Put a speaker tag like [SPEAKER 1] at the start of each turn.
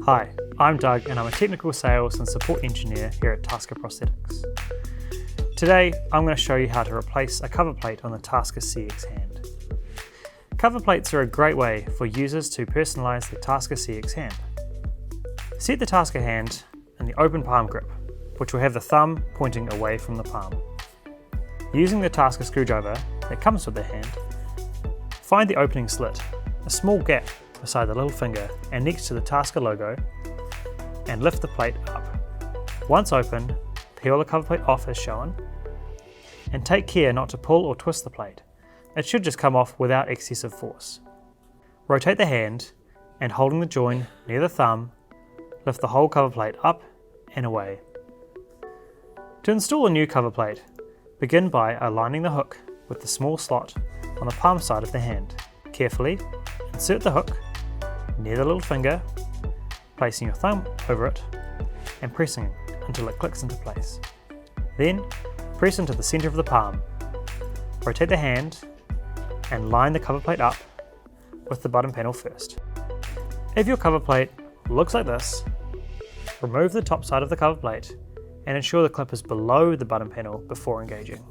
[SPEAKER 1] Hi, I'm Doug and I'm a technical sales and support engineer here at TASKA Prosthetics. Today, I'm going to show you how to replace a cover plate on the TASKA CX hand. Cover plates are a great way for users to personalise the TASKA CX hand. Set the TASKA hand in the open palm grip, which will have the thumb pointing away from the palm. Using the TASKA screwdriver that comes with the hand, find the opening slit, a small gap beside the little finger and next to the TASKA logo, and lift the plate up. Once open, peel the cover plate off as shown, and take care not to pull or twist the plate. It should just come off without excessive force. Rotate the hand, and holding the join near the thumb, lift the whole cover plate up and away. To install a new cover plate, begin by aligning the hook with the small slot on the palm side of the hand. Carefully insert the hook near the little finger, placing your thumb over it and pressing until it clicks into place. Then press into the centre of the palm. Rotate the hand and line the cover plate up with the button panel first. If your cover plate looks like this, remove the top side of the cover plate and ensure the clip is below the button panel before engaging.